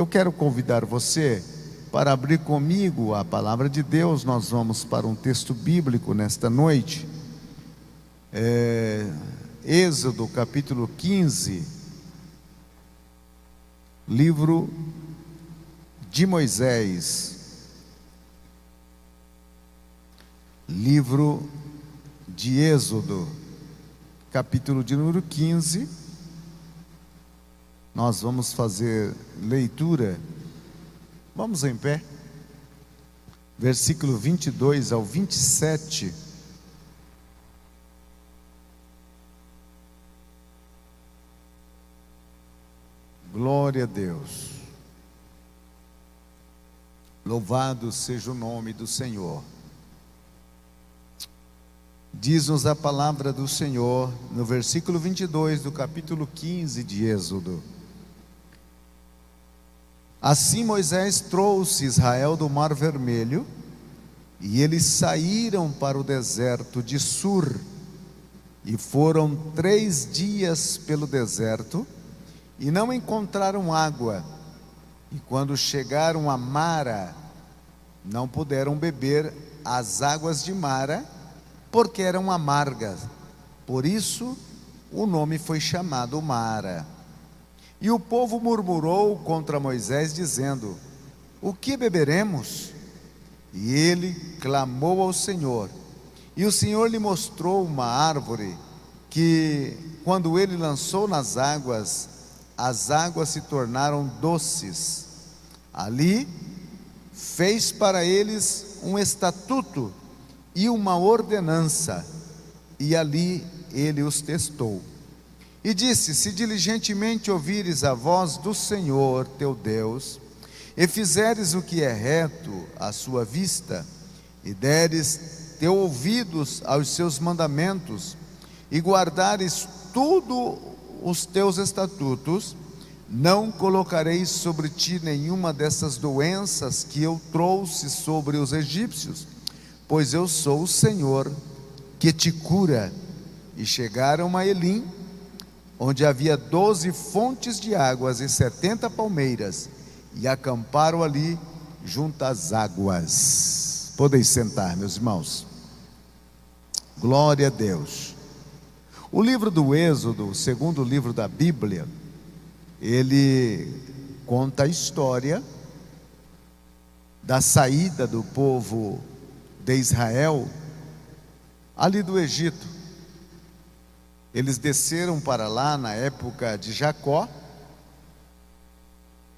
quero convidar você para abrir comigo a palavra de Deus. Nós vamos para um texto bíblico nesta noite. Êxodo capítulo 15, livro de Moisés. Livro de Êxodo, capítulo de número 15. Nós vamos fazer leitura. Vamos em pé. Versículo 22 ao 27. Glória a Deus. Louvado seja o nome do Senhor. Diz-nos a palavra do Senhor no versículo 22 do capítulo 15 de Êxodo. Assim Moisés trouxe Israel do Mar Vermelho, e eles saíram para o deserto de Sur, e foram 3 dias pelo deserto, e não encontraram água, e quando chegaram a Mara, não puderam beber as águas de Mara, porque eram amargas. Por isso o nome foi chamado Mara. E o povo murmurou contra Moisés, dizendo: o que beberemos? E ele clamou ao Senhor, e o Senhor lhe mostrou uma árvore que, quando ele lançou nas águas, as águas se tornaram doces. Ali fez para eles um estatuto e uma ordenança, e ali ele os testou. E disse: se diligentemente ouvires a voz do Senhor teu Deus, e fizeres o que é reto à sua vista, e deres teus ouvidos aos seus mandamentos, e guardares tudo os teus estatutos, não colocareis sobre ti nenhuma dessas doenças que eu trouxe sobre os egípcios, pois eu sou o Senhor que te cura. E chegaram a Elim, onde havia 12 fontes de águas e 70 palmeiras, e acamparam ali junto às águas. Podeis sentar, meus irmãos. Glória a Deus. O livro do Êxodo, o segundo livro da Bíblia, ele conta a história da saída do povo de Israel ali do Egito. Eles desceram para lá na época de Jacó,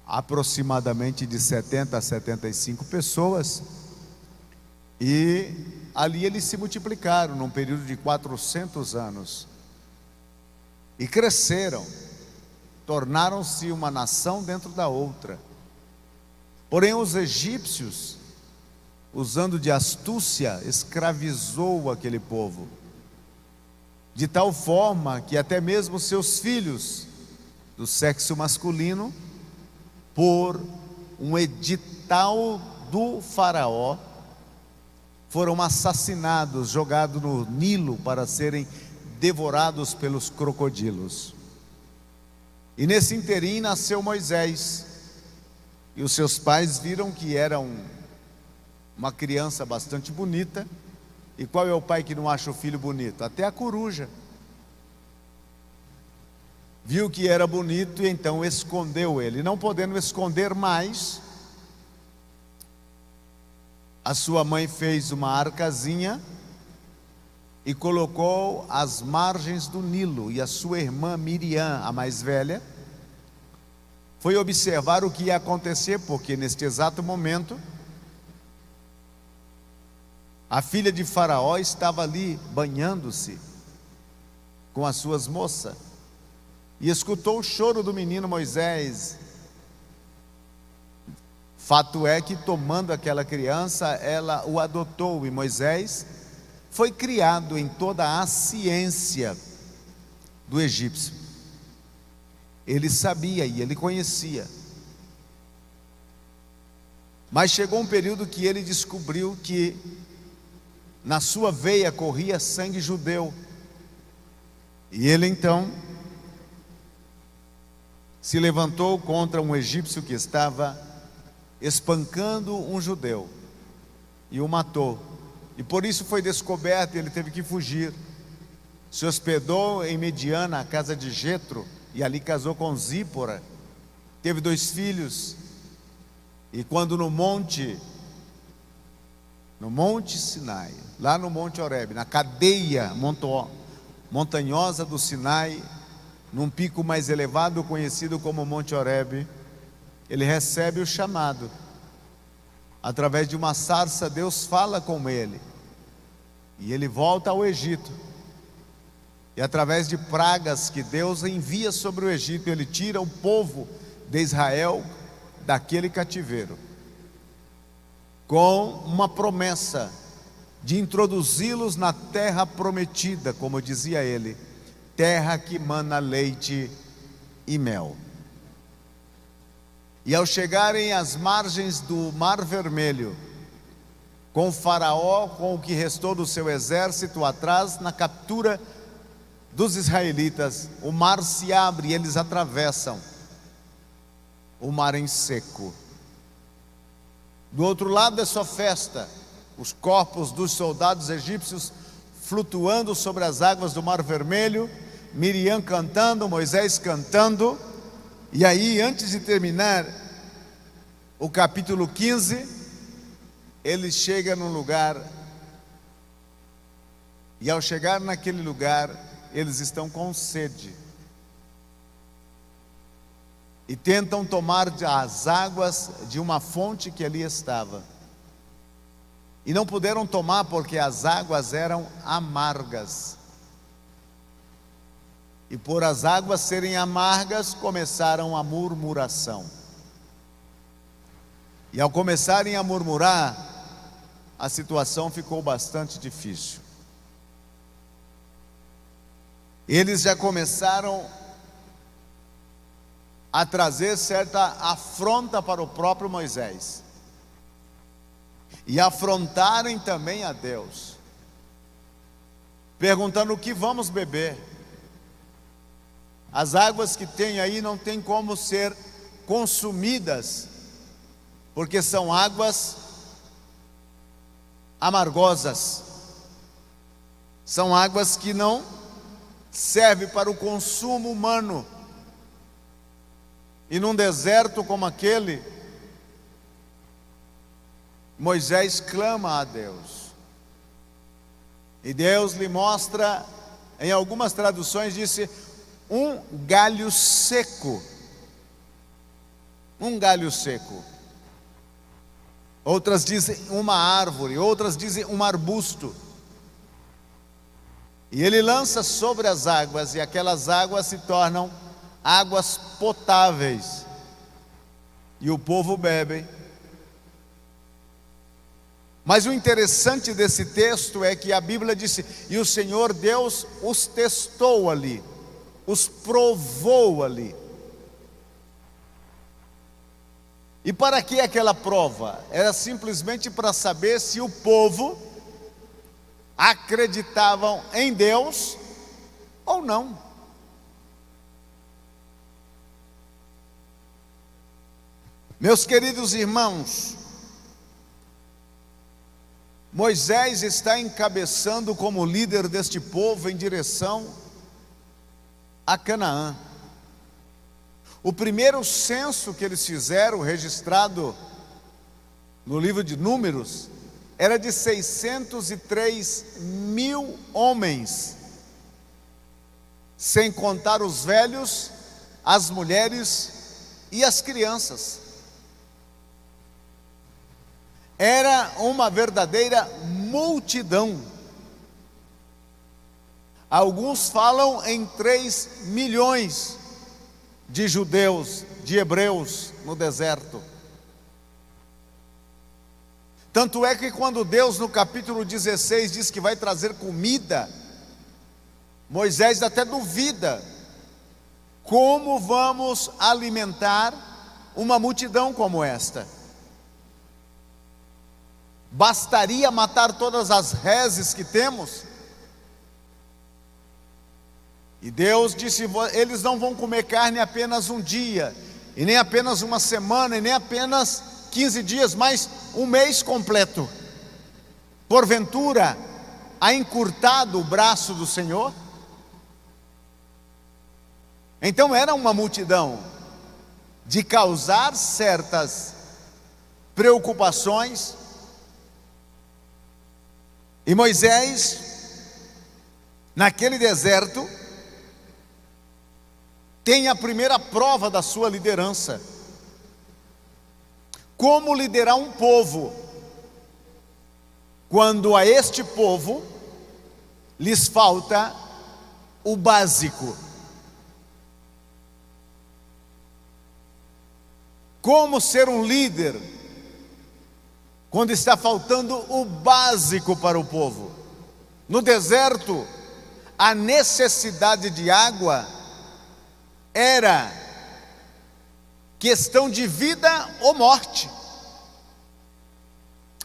aproximadamente de 70 a 75 pessoas, e ali eles se multiplicaram num período de 400 anos e cresceram, tornaram-se uma nação dentro da outra. Porém os egípcios, usando de astúcia, escravizou aquele povo, de tal forma que até mesmo seus filhos do sexo masculino, por um edital do faraó, foram assassinados, jogados no Nilo para serem devorados pelos crocodilos. E nesse interim nasceu Moisés, e os seus pais viram que era uma criança bastante bonita. E qual é o pai que não acha o filho bonito? Até a coruja viu que era bonito e então escondeu ele. Não podendo esconder mais, a sua mãe fez uma arcazinha e colocou às margens do Nilo. E a sua irmã Miriam, a mais velha, foi observar o que ia acontecer, porque neste exato momento a filha de Faraó estava ali banhando-se com as suas moças, e escutou o choro do menino Moisés. Fato é que, tomando aquela criança, ela o adotou, e Moisés foi criado em toda a ciência do egípcio. Ele sabia e ele conhecia. Mas chegou um período que ele descobriu que na sua veia corria sangue judeu. E ele então se levantou contra um egípcio que estava espancando um judeu e o matou. E por isso foi descoberto e ele teve que fugir. Se hospedou em Mediana, a casa de Jetro, e ali casou com Zípora. Teve 2 filhos. E quando no monte Sinai, lá no Monte Horebe, na cadeia montanhosa do Sinai, num pico mais elevado conhecido como Monte Horebe, ele recebe o chamado. Através de uma sarça, Deus fala com ele, e ele volta ao Egito. E através de pragas que Deus envia sobre o Egito, ele tira o povo de Israel daquele cativeiro, com uma promessa de introduzi-los na terra prometida, como dizia ele, terra que mana leite e mel. E ao chegarem às margens do Mar Vermelho, com o faraó, com o que restou do seu exército atrás, na captura dos israelitas, o mar se abre e eles atravessam o mar em seco. Do outro lado é só festa, os corpos dos soldados egípcios flutuando sobre as águas do Mar Vermelho, Miriam cantando, Moisés cantando. E aí, antes de terminar o capítulo 15, ele chega num lugar, e ao chegar naquele lugar, eles estão com sede e tentam tomar as águas de uma fonte que ali estava, e não puderam tomar porque as águas eram amargas. E por as águas serem amargas, começaram a murmuração. E ao começarem a murmurar, a situação ficou bastante difícil. Eles já começaram a trazer certa afronta para o próprio Moisés, e afrontarem também a Deus, perguntando: o que vamos beber? As águas que tem aí não tem como ser consumidas, porque são águas amargosas, são águas que não servem para o consumo humano. E num deserto como aquele, Moisés clama a Deus, e Deus lhe mostra, em algumas traduções disse, um galho seco. Um galho seco. Outras dizem uma árvore, outras dizem um arbusto. E ele lança sobre as águas, e aquelas águas se tornam águas potáveis, e o povo bebe. Mas o interessante desse texto é que a Bíblia disse: e o Senhor Deus os testou ali, os provou ali. E para que aquela prova? Era simplesmente para saber se o povo acreditavam em Deus ou não. Meus queridos irmãos, Moisés está encabeçando como líder deste povo em direção a Canaã. O primeiro censo que eles fizeram, registrado no livro de Números, era de 603.000 homens, sem contar os velhos, as mulheres e as crianças. Era uma verdadeira multidão. Alguns falam em 3 milhões de judeus, de hebreus no deserto. Tanto é que quando Deus no capítulo 16 diz que vai trazer comida, Moisés até duvida: como vamos alimentar uma multidão como esta? Bastaria matar todas as reses que temos? E Deus disse: eles não vão comer carne apenas um dia, e nem apenas uma semana, e nem apenas 15 dias, mas um mês completo. Porventura, há encurtado o braço do Senhor? Então era uma multidão de causar certas preocupações, e Moisés, naquele deserto, tem a primeira prova da sua liderança. Como liderar um povo quando a este povo lhes falta o básico? Como ser um líder quando está faltando o básico para o povo? No deserto, a necessidade de água era questão de vida ou morte.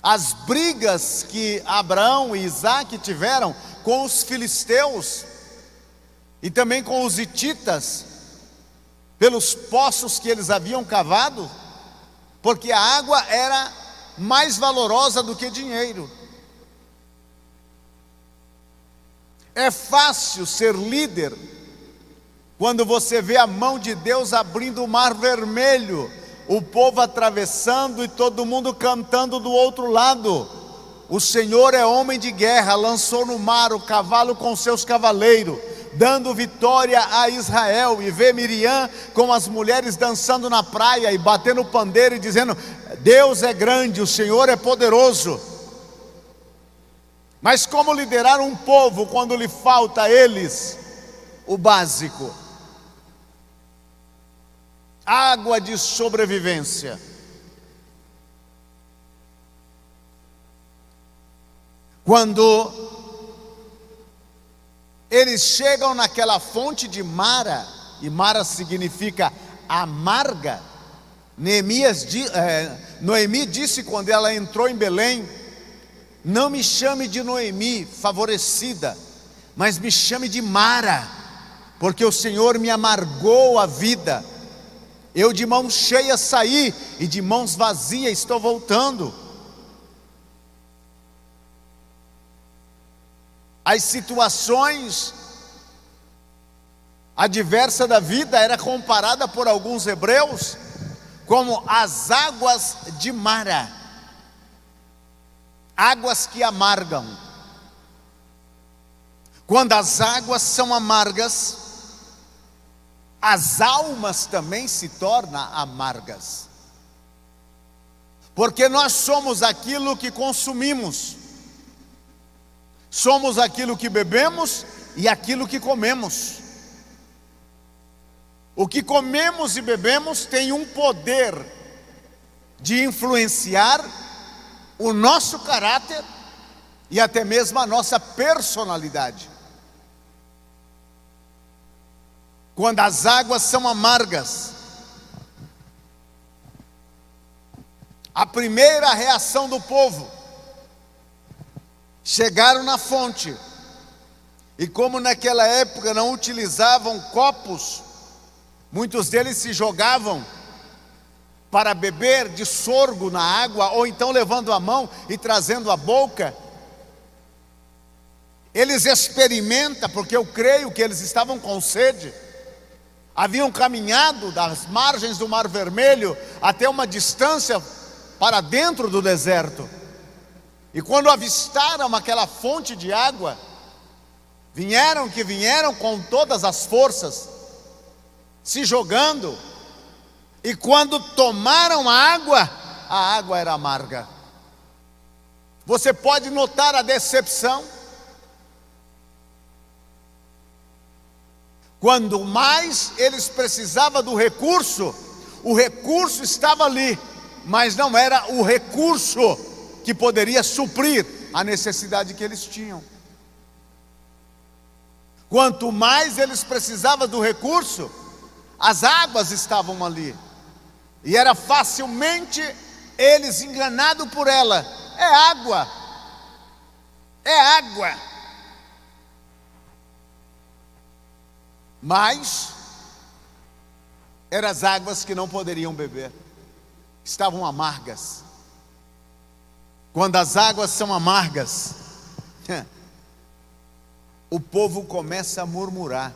As brigas que Abraão e Isaac tiveram com os filisteus e também com os hititas, pelos poços que eles haviam cavado, porque a água era mais valorosa do que dinheiro. É fácil ser líder quando você vê a mão de Deus abrindo o mar vermelho, o povo atravessando e todo mundo cantando do outro lado. O Senhor é homem de guerra, lançou no mar o cavalo com seus cavaleiros, dando vitória a Israel. E vê Miriam com as mulheres dançando na praia e batendo pandeiro e dizendo: Deus é grande, o Senhor é poderoso. Mas como liderar um povo quando lhe falta a eles o básico? Água de sobrevivência. Quando eles chegam naquela fonte de Mara, e Mara significa amarga, Noemi disse quando ela entrou em Belém: não me chame de Noemi, favorecida, mas me chame de Mara, porque o Senhor me amargou a vida. Eu de mãos cheias saí, e de mãos vazias estou voltando. As situações adversas da vida era comparada por alguns hebreus como as águas de Mara, águas que amargam. Quando as águas são amargas, as almas também se tornam amargas, porque nós somos aquilo que consumimos, somos aquilo que bebemos e aquilo que comemos. O que comemos e bebemos tem um poder de influenciar o nosso caráter e até mesmo a nossa personalidade. Quando as águas são amargas, a primeira reação do povo: chegaram na fonte, e como naquela época não utilizavam copos, muitos deles se jogavam para beber de sorgo na água, ou então levando a mão e trazendo a boca. Eles experimentam, porque eu creio que eles estavam com sede. Haviam caminhado das margens do Mar Vermelho até uma distância para dentro do deserto. E quando avistaram aquela fonte de água, vieram com todas as forças, se jogando. E quando tomaram a água era amarga. Você pode notar a decepção. Quando mais eles precisavam do recurso, o recurso estava ali, mas não era o recurso que poderia suprir a necessidade que eles tinham. Quanto mais eles precisavam do recurso, as águas estavam ali, e era facilmente eles enganados por ela. É água, é água. mas eram as águas que não poderiam beber, estavam amargas. Quando as águas são amargas, o povo começa a murmurar.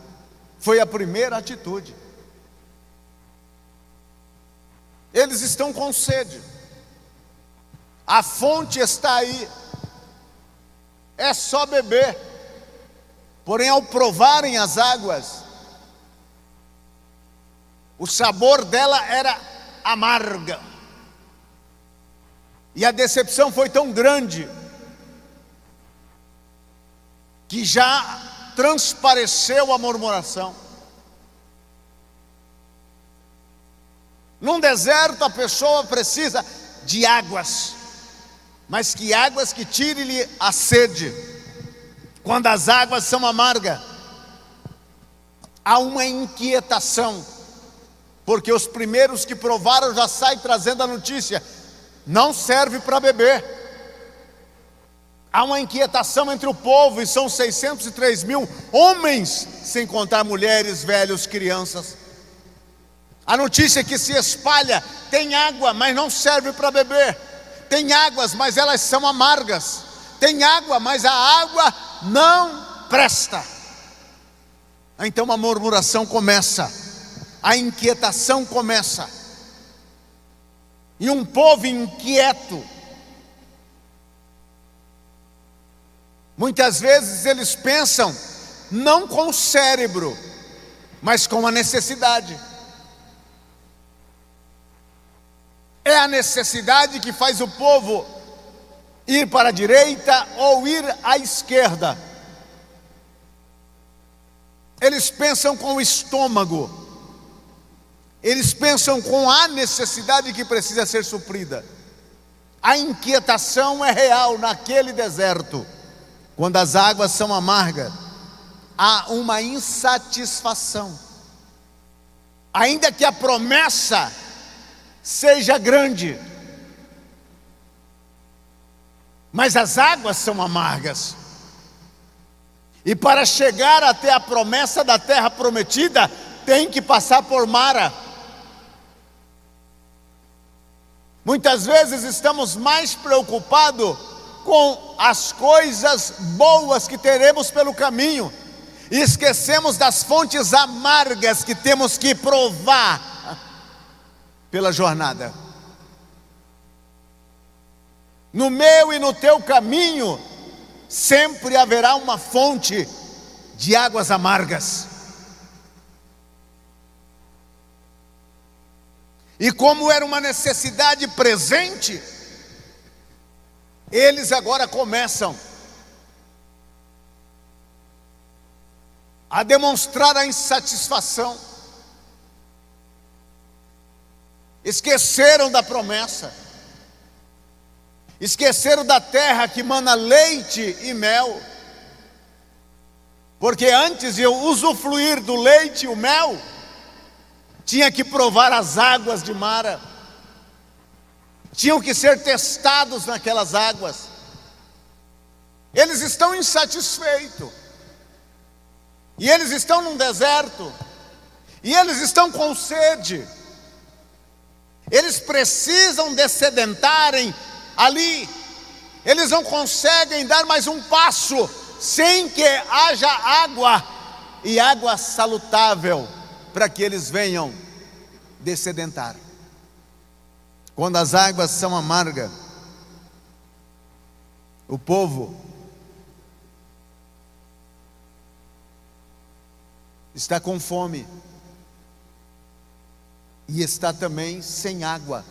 Foi a primeira atitude. Eles estão com sede, a fonte está aí, é só beber. Porém, ao provarem as águas, o sabor dela era amarga, e a decepção foi tão grande que já transpareceu a murmuração. Num deserto a pessoa precisa de águas, mas que águas que tire-lhe a sede. Quando as águas são amargas, há uma inquietação, porque os primeiros que provaram já saem trazendo a notícia: não serve para beber. Há uma inquietação entre o povo, e são 603 mil homens, sem contar mulheres, velhos, crianças. A notícia que se espalha: tem água, mas não serve para beber. Tem águas, mas elas são amargas. Tem água, mas a água não presta. Então a murmuração começa, a inquietação começa. E um povo inquieto, muitas vezes eles pensam não com o cérebro, mas com a necessidade. É a necessidade que faz o povo ir para a direita ou ir à esquerda. Eles pensam com o estômago, eles pensam com a necessidade que precisa ser suprida. A inquietação é real naquele deserto. Quando as águas são amargas, há uma insatisfação. Ainda que a promessa seja grande, mas as águas são amargas. E para chegar até a promessa da terra prometida, tem que passar por Mara. Muitas vezes estamos mais preocupados com as coisas boas que teremos pelo caminho, e esquecemos das fontes amargas que temos que provar pela jornada. No meu e no teu caminho sempre haverá uma fonte de águas amargas. E como era uma necessidade presente, eles agora começam a demonstrar a insatisfação. Esqueceram da promessa, esqueceram da terra que mana leite e mel, porque antes de eu usufruir do leite e o mel, tinha que provar as águas de Mara, tinham que ser testados naquelas águas. Eles estão insatisfeitos, e eles estão num deserto, e eles estão com sede. Eles precisam descedentarem ali. Eles não conseguem dar mais um passo sem que haja água, e água salutável, para que eles venham descedentar. Quando as águas são amargas, o povo está com fome e está também sem água.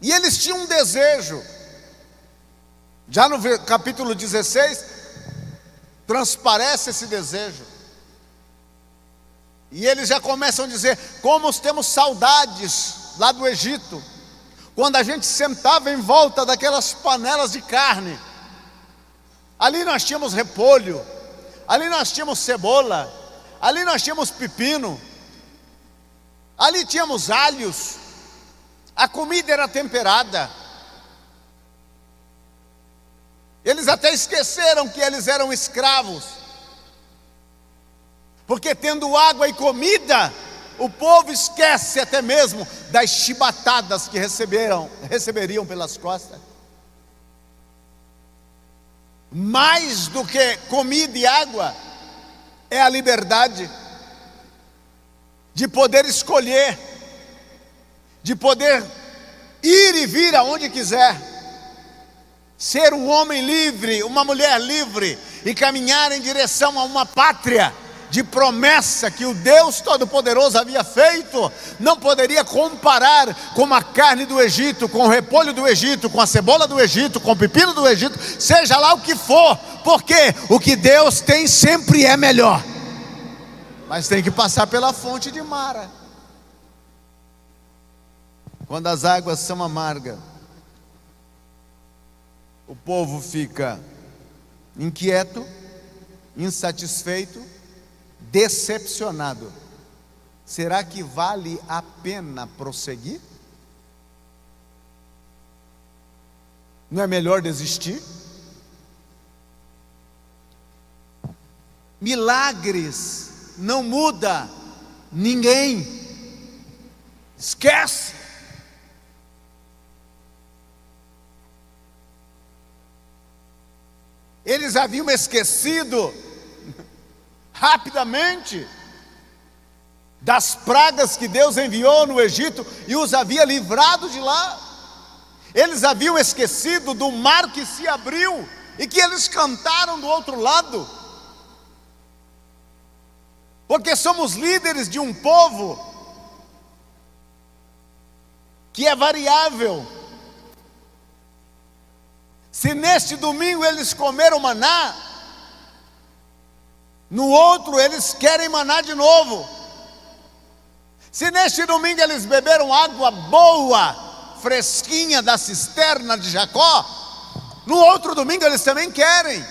E eles tinham um desejo. Já no capítulo 16 transparece esse desejo. E eles já começam a dizer: como temos saudades lá do Egito, quando a gente sentava em volta daquelas panelas de carne. Ali nós tínhamos repolho, ali nós tínhamos cebola, ali nós tínhamos pepino, ali tínhamos alhos, a comida era temperada. Eles até esqueceram que eles eram escravos. Porque tendo água e comida, o povo esquece até mesmo das chibatadas que receberiam pelas costas. Mais do que comida e água, é a liberdade de poder escolher, de poder ir e vir aonde quiser, ser um homem livre, uma mulher livre, e caminhar em direção a uma pátria de promessa que o Deus Todo-Poderoso havia feito. Não poderia comparar com a carne do Egito, com o repolho do Egito, com a cebola do Egito, com o pepino do Egito, seja lá o que for, porque o que Deus tem sempre é melhor, mas tem que passar pela fonte de Mara. Quando as águas são amargas, o povo fica inquieto, insatisfeito, decepcionado. Será que vale a pena prosseguir? Não é melhor desistir? Milagres não muda ninguém. Esquece. Eles haviam esquecido rapidamente das pragas que Deus enviou no Egito e os havia livrado de lá. Eles haviam esquecido do mar que se abriu e que eles cantaram do outro lado. Porque somos líderes de um povo que é variável. Se neste domingo eles comeram maná, no outro eles querem maná de novo. Se neste domingo eles beberam água boa, fresquinha da cisterna de Jacó, no outro domingo eles também querem.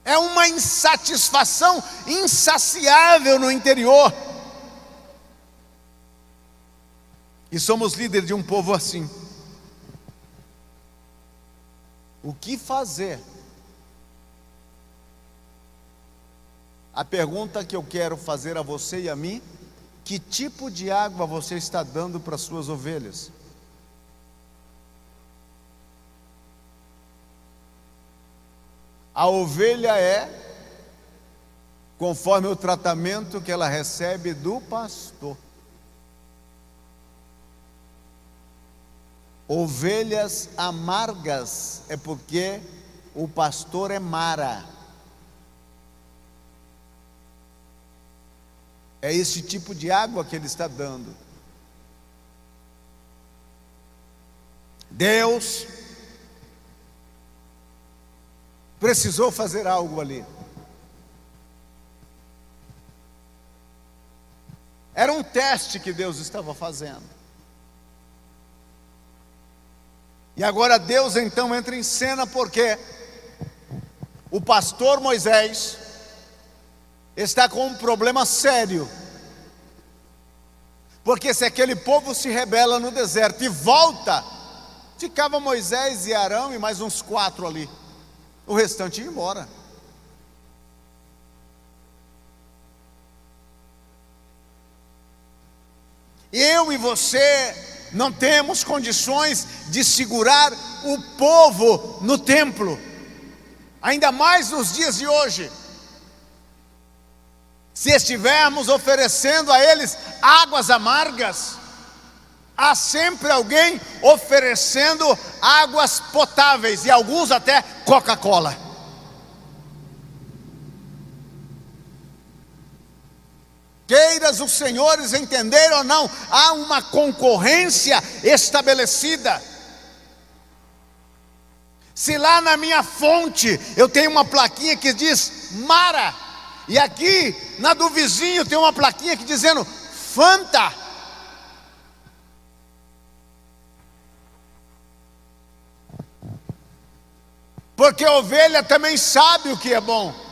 É uma insatisfação insaciável no interior. E somos líderes de um povo assim. O que fazer? A pergunta que eu quero fazer a você e a mim: que tipo de água você está dando para as suas ovelhas? A ovelha é conforme o tratamento que ela recebe do pastor. Ovelhas amargas é porque o pastor é Mara. É esse tipo de água que ele está dando. Deus precisou fazer algo ali. Era um teste que Deus estava fazendo. E agora Deus então entra em cena, porque o pastor Moisés está com um problema sério. Porque se aquele povo se rebela no deserto e volta, ficava Moisés e Arão e mais uns 4 ali. O restante ia embora. Eu e você não temos condições de segurar o povo no templo, ainda mais nos dias de hoje. Se estivermos oferecendo a eles águas amargas, há sempre alguém oferecendo águas potáveis, e alguns até Coca-Cola. Queiras os senhores entender ou não, há uma concorrência estabelecida. Se lá na minha fonte eu tenho uma plaquinha que diz Mara, e aqui na do vizinho tem uma plaquinha que dizendo Fanta, porque a ovelha também sabe o que é bom.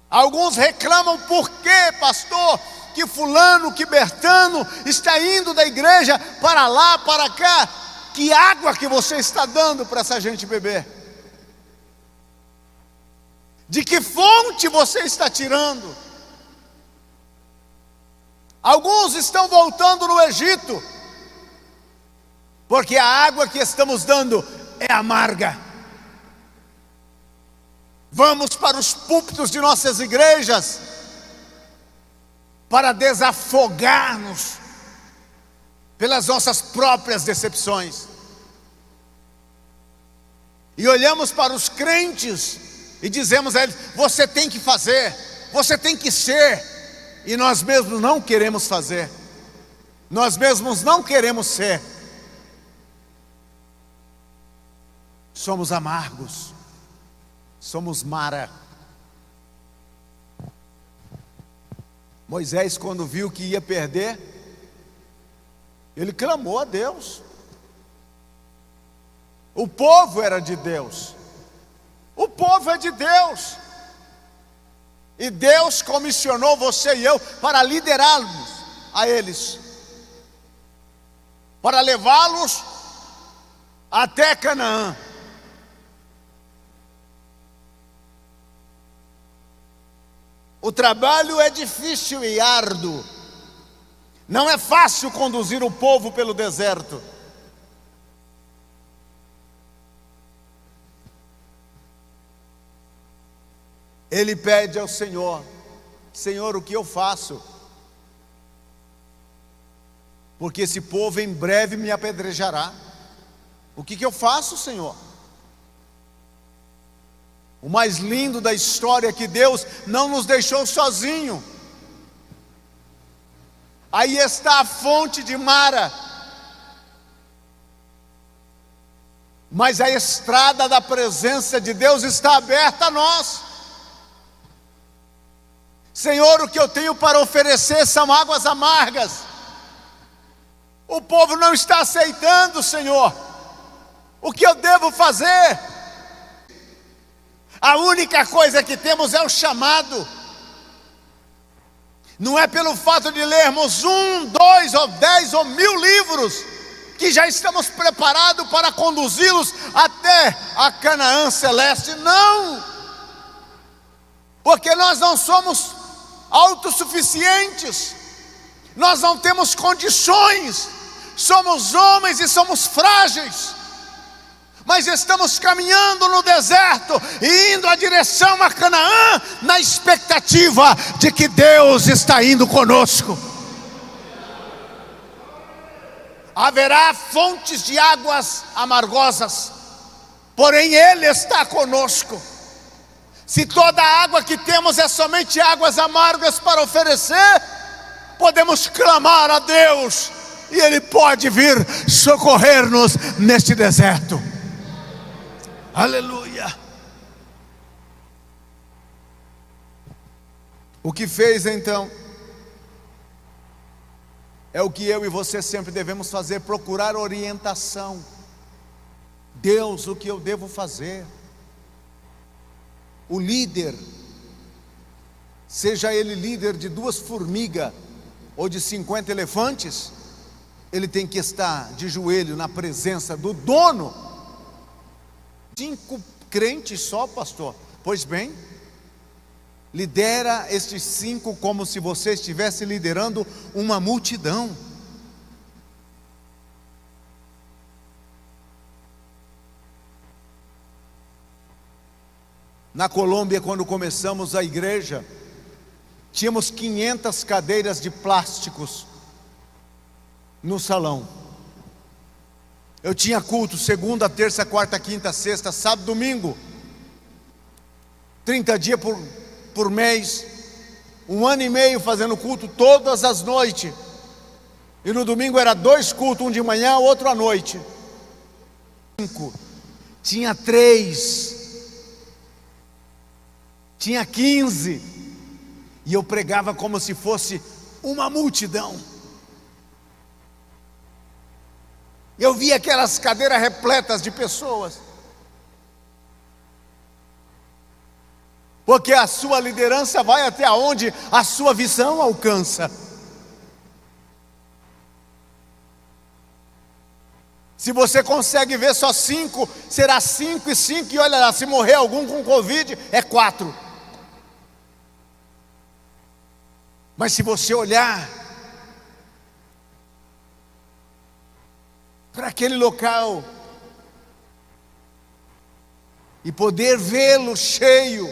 Alguns reclamam: por que, pastor, que fulano, que Bertano está indo da igreja para lá, para cá? Que água que você está dando para essa gente beber? De que fonte você está tirando? Alguns estão voltando no Egito, porque a água que estamos dando é amarga. Vamos para os púlpitos de nossas igrejas para desafogar-nos pelas nossas próprias decepções. E olhamos para os crentes e dizemos a eles: você tem que fazer, você tem que ser. E nós mesmos não queremos fazer, nós mesmos não queremos ser. Somos amargos, somos Mara. Moisés, quando viu que ia perder, ele clamou a Deus. O povo era de Deus, o povo é de Deus, e Deus comissionou você e eu para liderá-los a eles, para levá-los até Canaã. O trabalho é difícil e árduo. Não é fácil conduzir o povo pelo deserto. Ele pede ao Senhor: Senhor, o que eu faço? Porque esse povo em breve me apedrejará. O que eu faço, Senhor? O mais lindo da história é que Deus não nos deixou sozinho. Aí está a fonte de Mara, mas a estrada da presença de Deus está aberta a nós. Senhor, o que eu tenho para oferecer são águas amargas. O povo não está aceitando, Senhor. O que eu devo fazer? A única coisa que temos é o chamado. Não é pelo fato de lermos 1, 2 ou 10 ou 1000 livros que já estamos preparados para conduzi-los até a Canaã celeste. Não! Porque nós não somos autossuficientes, nós não temos condições, somos homens e somos frágeis, mas estamos caminhando no deserto e indo à direção a Canaã, na expectativa de que Deus está indo conosco. Haverá fontes de águas amargosas, porém Ele está conosco. Se toda a água que temos é somente águas amargas para oferecer, podemos clamar a Deus e Ele pode vir socorrer-nos neste deserto. Aleluia! O que fez então é o que eu e você sempre devemos fazer: procurar orientação. Deus, o que eu devo fazer? O líder, seja ele líder de 2 formigas ou de 50 elefantes, ele tem que estar de joelho na presença do dono. 5 crentes só, pastor? Pois bem, lidera estes 5 como se você estivesse liderando uma multidão. Na Colômbia, quando começamos a igreja, tínhamos 500 cadeiras de plásticos no salão. Eu tinha culto segunda, terça, quarta, quinta, sexta, sábado, domingo, 30 dias por mês, 1 ano e meio fazendo culto todas as noites. E no domingo era 2 cultos, um de manhã, outro à noite. 5, tinha 3, tinha 15, e eu pregava como se fosse uma multidão. Eu via aquelas cadeiras repletas de pessoas, porque a sua liderança vai até onde a sua visão alcança. Se você consegue ver só 5, será 5 e 5, e olha lá, se morrer algum com Covid, é 4. Mas se você olhar para aquele local e poder vê-lo cheio,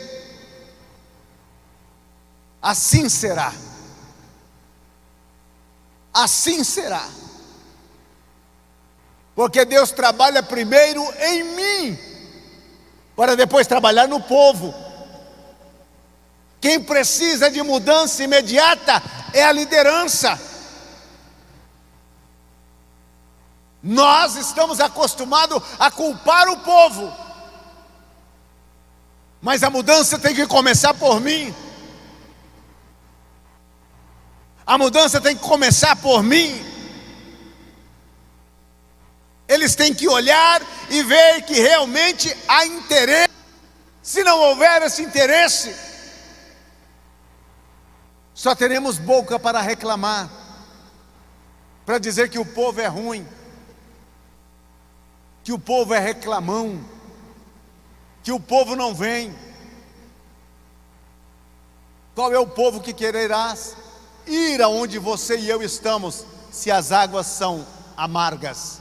assim será. Assim será. Porque Deus trabalha primeiro em mim, para depois trabalhar no povo. Quem precisa de mudança imediata é a liderança. Nós estamos acostumados a culpar o povo, mas a mudança tem que começar por mim. A mudança tem que começar por mim. Eles têm que olhar e ver que realmente há interesse. Se não houver esse interesse, só teremos boca para reclamar, para dizer que o povo é ruim, que o povo é reclamão, que o povo não vem. Qual é o povo que quererás ir aonde você e eu estamos, se as águas são amargas?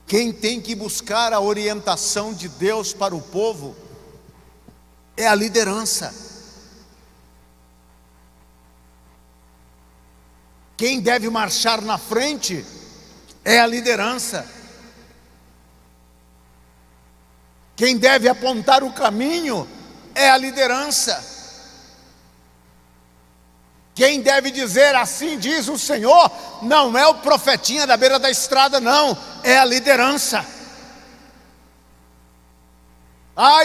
Quem tem que buscar a orientação de Deus para o povo é a liderança. Quem deve marchar na frente é a liderança. Quem deve apontar o caminho é a liderança. Quem deve dizer assim diz o Senhor, não é o profetinha da beira da estrada, não, é a liderança.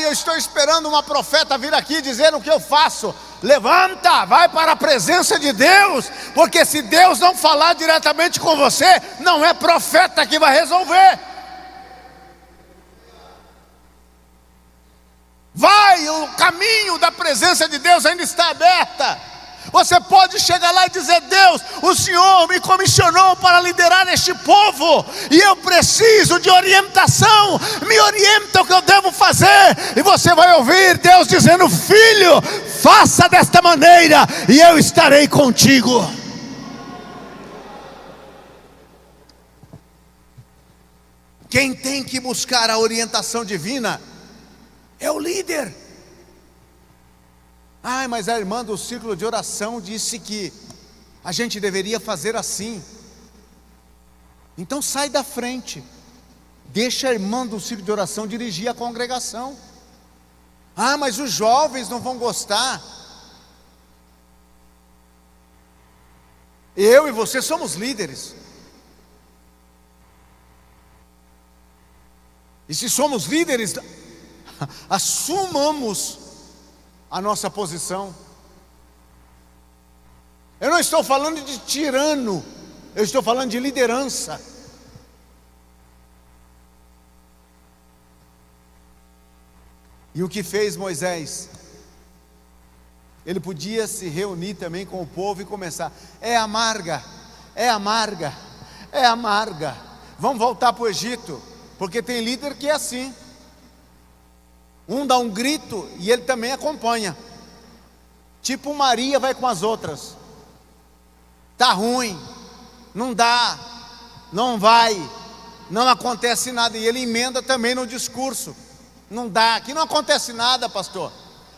Eu estou esperando uma profeta vir aqui dizer o que eu faço. Levanta, vai para a presença de Deus, porque se Deus não falar diretamente com você, não é profeta que vai resolver. Vai, o caminho da presença de Deus ainda está aberta. Você pode chegar lá e dizer: Deus, o Senhor me comissionou para liderar este povo, e eu preciso de orientação, me orienta o que eu devo fazer. E você vai ouvir Deus dizendo: filho, faça desta maneira, e eu estarei contigo. Quem tem que buscar a orientação divina é o líder. Mas a irmã do círculo de oração disse que a gente deveria fazer assim. Então sai da frente, deixa a irmã do círculo de oração dirigir a congregação. Mas os jovens não vão gostar. Eu e você somos líderes. E se somos líderes, assumamos a nossa posição. Eu não estou falando de tirano, eu estou falando de liderança. E o que fez Moisés? Ele podia se reunir também com o povo e começar: é amarga, é amarga, é amarga, vamos voltar para o Egito, porque tem líder que é assim. Um dá um grito e ele também acompanha. Tipo Maria vai com as outras. Tá ruim, não dá, não vai, não acontece nada. E ele emenda também no discurso. Não dá, aqui não acontece nada, pastor.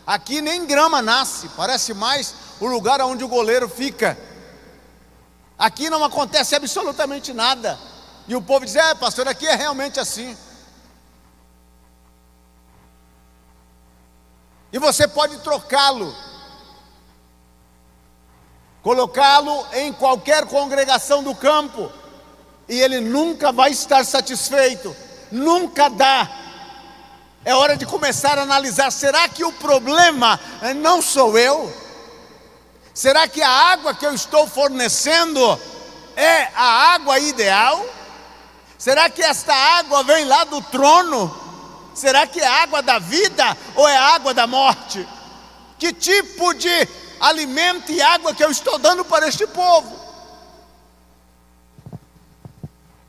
Aqui nem grama nasce, parece mais o lugar onde o goleiro fica. Aqui não acontece absolutamente nada. E o povo diz: pastor, aqui é realmente assim. E você pode trocá-lo, colocá-lo em qualquer congregação do campo, e ele nunca vai estar satisfeito, nunca dá. É hora de começar a analisar: será que o problema não sou eu? Será que a água que eu estou fornecendo é a água ideal? Será que esta água vem lá do trono? Será que é a água da vida ou é a água da morte? Que tipo de alimento e água que eu estou dando para este povo?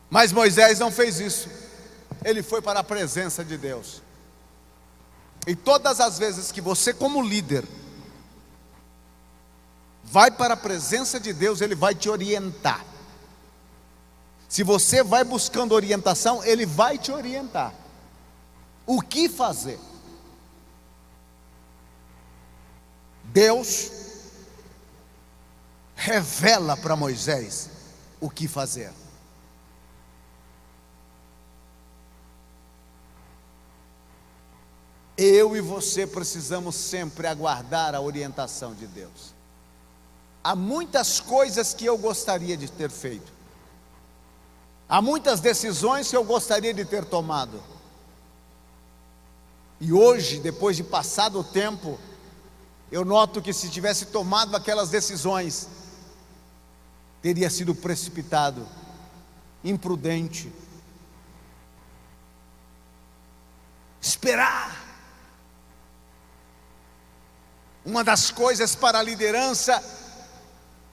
Mas Moisés não fez isso. Ele foi para a presença de Deus. E todas as vezes que você, como líder, vai para a presença de Deus, Ele vai te orientar. Se você vai buscando orientação, Ele vai te orientar. O que fazer? Deus revela para Moisés o que fazer. Eu e você precisamos sempre aguardar a orientação de Deus. Há muitas coisas que eu gostaria de ter feito. Há muitas decisões que eu gostaria de ter tomado. E hoje, depois de passado o tempo, eu noto que se tivesse tomado aquelas decisões, teria sido precipitado, imprudente. Esperar. Uma das coisas para a liderança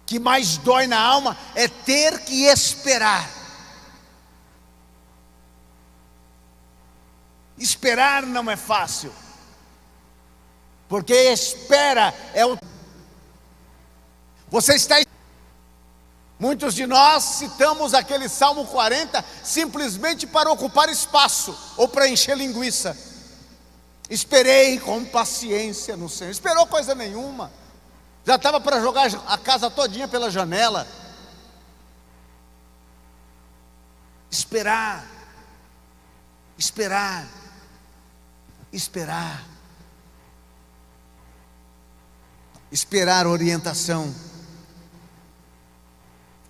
que mais dói na alma é ter que esperar. Esperar não é fácil, porque espera é o... Você está... Muitos de nós citamos aquele Salmo 40 simplesmente para ocupar espaço ou para encher linguiça. Esperei com paciência no Senhor. Esperou coisa nenhuma. Já estava para jogar a casa todinha pela janela. Esperar. Esperar. Esperar. Esperar orientação.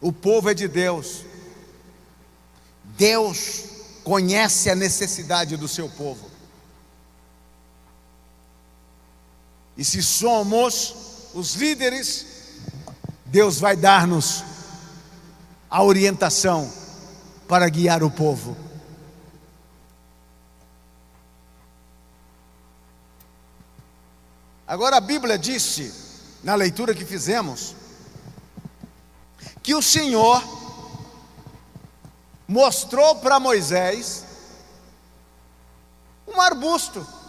O povo é de Deus. Deus conhece a necessidade do seu povo. E se somos os líderes, Deus vai dar-nos a orientação para guiar o povo. Agora a Bíblia disse, na leitura que fizemos, que o Senhor mostrou para Moisés um arbusto.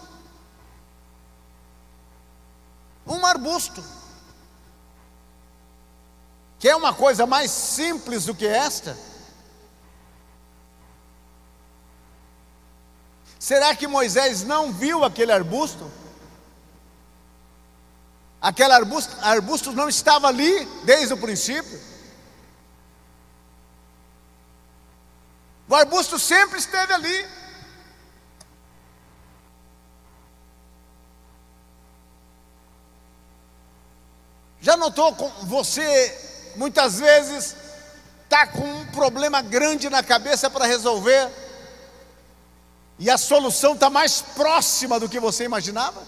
Um arbusto. Quer uma coisa mais simples do que esta? Será que Moisés não viu aquele arbusto? Aquele arbusto não estava ali desde o princípio. O arbusto sempre esteve ali. Já notou com você, muitas vezes, está com um problema grande na cabeça para resolver, e a solução está mais próxima do que você imaginava?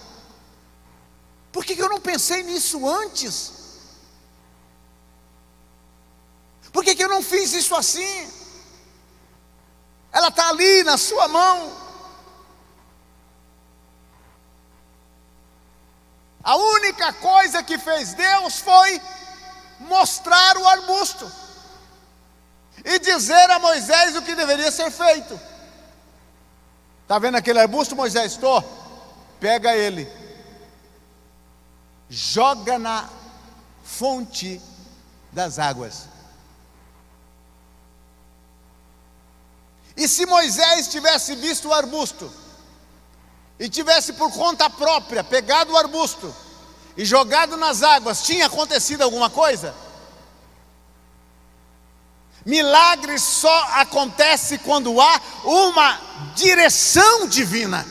Por que eu não pensei nisso antes? Por que eu não fiz isso assim? Ela está ali na sua mão. A única coisa que fez Deus foi mostrar o arbusto e dizer a Moisés o que deveria ser feito. Está vendo aquele arbusto, Moisés? Estou. Pega ele, joga na fonte das águas. E se Moisés tivesse visto o arbusto e tivesse por conta própria pegado o arbusto e jogado nas águas, tinha acontecido alguma coisa? Milagre só acontece quando há uma direção divina.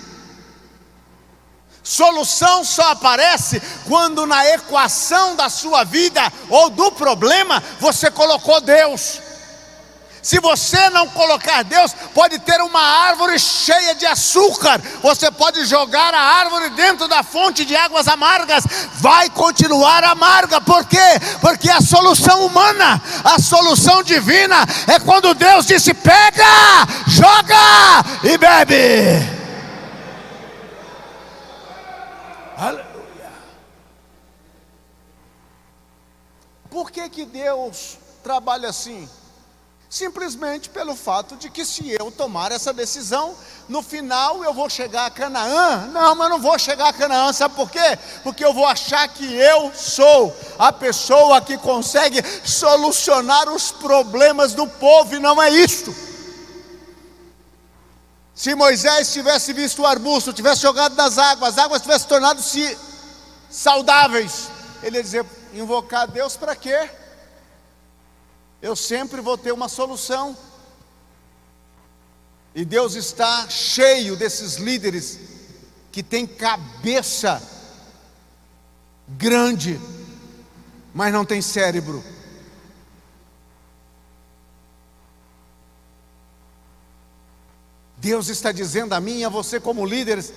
Solução só aparece quando na equação da sua vida ou do problema você colocou Deus. Se você não colocar Deus, pode ter uma árvore cheia de açúcar, você pode jogar a árvore dentro da fonte de águas amargas, vai continuar amarga. Por quê? Porque a solução humana, a solução divina é quando Deus disse: pega, joga e bebe. Aleluia. Por que Deus trabalha assim? Simplesmente pelo fato de que se eu tomar essa decisão, no final eu vou chegar a Canaã. Não, mas não vou chegar a Canaã, sabe por quê? Porque eu vou achar que eu sou a pessoa que consegue solucionar os problemas do povo, e não é isto. Se Moisés tivesse visto o arbusto, tivesse jogado nas águas, as águas tivessem tornado-se saudáveis, ele ia dizer: invocar Deus para quê? Eu sempre vou ter uma solução. E Deus está cheio desses líderes que têm cabeça grande, mas não tem cérebro. Deus está dizendo a mim e a você, como líderes,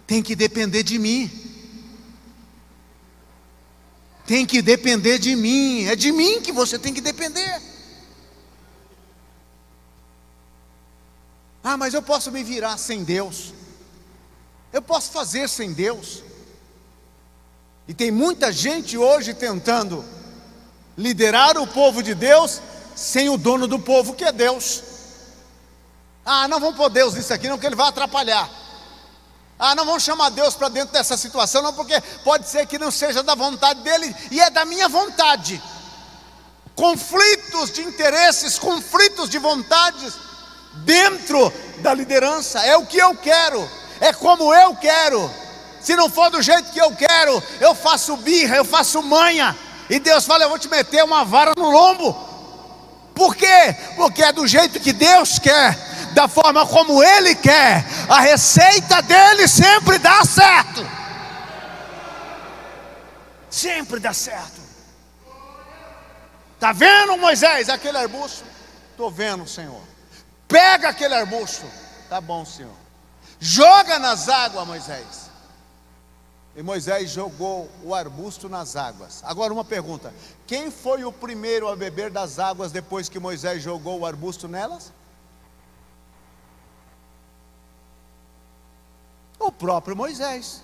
tem que depender de mim. Tem que depender de mim. É de mim que você tem que depender. Ah, mas eu posso me virar sem Deus. Eu posso fazer sem Deus. E tem muita gente hoje tentando liderar o povo de Deus sem o dono do povo, que é Deus. Ah, não vamos pôr Deus nisso aqui não, que ele vai atrapalhar. Ah, não vamos chamar Deus para dentro dessa situação não, porque pode ser que não seja da vontade dele, e é da minha vontade. Conflitos de interesses, conflitos de vontades dentro da liderança. É o que eu quero, é como eu quero. Se não for do jeito que eu quero, eu faço birra, eu faço manha, e Deus fala: eu vou te meter uma vara no lombo. Por quê? Porque é do jeito que Deus quer, da forma como Ele quer. A receita dele sempre dá certo. Sempre dá certo. Está vendo, Moisés, aquele arbusto? Estou vendo, Senhor. Pega aquele arbusto. Tá bom, Senhor. Joga nas águas, Moisés. E Moisés jogou o arbusto nas águas. Agora uma pergunta: quem foi o primeiro a beber das águas depois que Moisés jogou o arbusto nelas? O próprio Moisés.